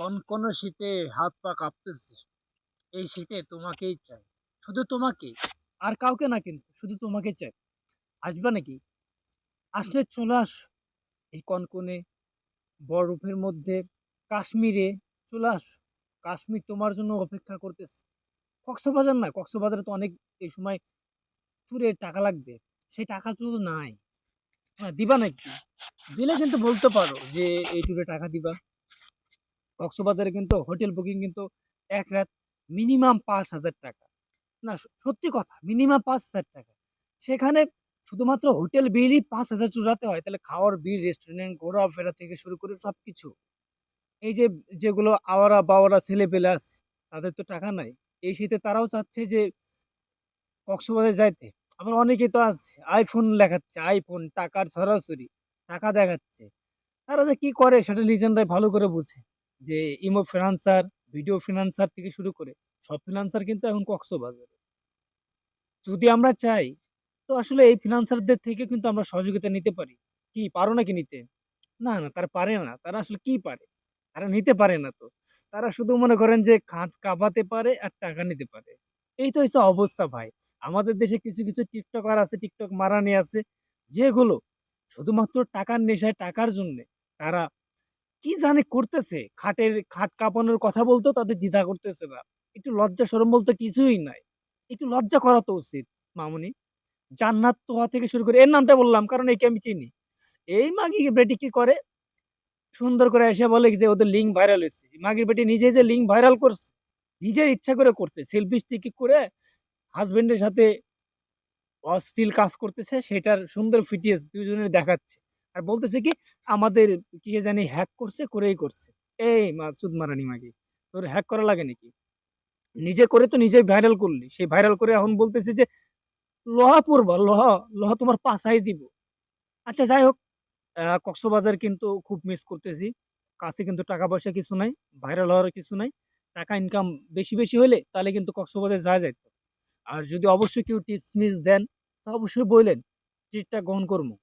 কনকনে শীতে হাত পা কাঁপতেছে। এই শীতে তোমাকেই চাই। শুধু তোমাকেই। আর কাউকে না কিন্তু। শুধু তোমাকে চাই। আসবা নাকি? আসলে চলে আসো। এই কনকনে বরফের মধ্যে কাশ্মীরে চলে আসো। কাশ্মীর তোমার জন্য অপেক্ষা করতেছে। কক্সবাজার না, কক্সবাজারে তো অনেক এই সময় ট্যুরে টাকা লাগবে। সেই টাকা তো নাই। হ্যাঁ, দিবা নাকি? দিলে কিন্তু বলতে পারো যে এই ট্যুরে টাকা দিবা। কক্সবাজারে কিন্তু হোটেল বুকিং কিন্তু ১ রাত মিনিমাম ৳৫,০০০। না সত্যি কথা মিনিমাম ৳৫,০০০। সেখানে শুধুমাত্র হোটেল বিলই ৫,০০০ চুরাতে হয়। তাহলে খাওয়ার বিল, রেস্টুরেন্ট, ঘোরাফেরা থেকে শুরু করে সবকিছু। এই যে যেগুলো আওয়ারা-বাওয়ারা ছেলেপেলে আছে, তাদের তো টাকা নাই। এই শীতে তারাও চাচ্ছে যে কক্সবাজারে যাইতে। আবার অনেকেই তো আছে আইফোন দেখাচ্ছে, আইফোন টাকার ছড়াছড়ি, টাকা দেখাচ্ছে। তারা যে কি করে সেটা লিজেন্ডরাই ভালো করে বুঝে। যে ইমো ফ্রিল্যান্সার, ভিডিও ফ্রিল্যান্সার থেকে শুরু করে সব ফ্রিল্যান্সার কিন্তু এখন কক্সবাজারে। যদি আমরা চাই তো আসলে এই ফ্রিল্যান্সারদের থেকে কিন্তু আমরা সহযোগিতা নিতে পারি। কি পারো নাকি নিতে? না, না তারা পারে না। তারা আসলে কি পারে? তারা নিতে পারে না তো। তারা শুধু মনে করেন যে খাট কাঁপাতে পারে আর টাকা নিতে পারে। এই তো হইছে অবস্থা ভাই। আমাদের দেশে কিছু টিকটকার আছে, টিকটক মারানি আছে যেগুলো শুধুমাত্র টাকার নেশায় টাকার জন্যে তারা কি জানি করতেছে। খাট কাঁপানোর কথা বলতেও তাদের দ্বিধা করতেছে না। একটু লজ্জা শরম বলতে কিছুই নাই। একটু লজ্জা করা তো উচিত মামুনি। জান্নাত তোহা থেকে শুরু করে এর নামটা বললাম কারণ একে আমি চিনি। এই মাগি বেটি কি করে সুন্দর করে এসে বলে যে ওদের লিঙ্ক ভাইরাল হয়েছে। মাগির বেটি নিজেই যে লিঙ্ক ভাইরাল করছে, নিজের ইচ্ছা করে করছে। সেলফি স্টিক করে হাসব্যান্ডের সাথে অশ্লীল কাজ করতেছে সেটার সুন্দর ফুটেজ দুজনের দেখাচ্ছে। আর বলতেছে কি আমাদের কে জানি হ্যাক করছে করেই করছে। এই মাসুদ মারানি মাগি তোর হ্যাক করা লাগে নাকি? নিজে করে তো নিজেই ভাইরাল করলি। সেই ভাইরাল করে এখন বলতেছে যে লোহা পড়বা লোহা তোমার পাছায় দিব। আচ্ছা যাই হোক কক্সবাজার কিন্তু খুব মিস করতেছি। কাছে কিন্তু টাকা-পয়সা কিছু নাই। ভাইরাল হওয়ার কিছু নাই। টাকা ইনকাম বেশি হইলে তাহলে কিন্তু কক্সবাজার যাওয়া যাইত। আর যদি অবশ্যই কেউ টিপস-মিপস দেন, তো অবশ্যই বইলেন। ট্রিটটা গ্রহণ করমু।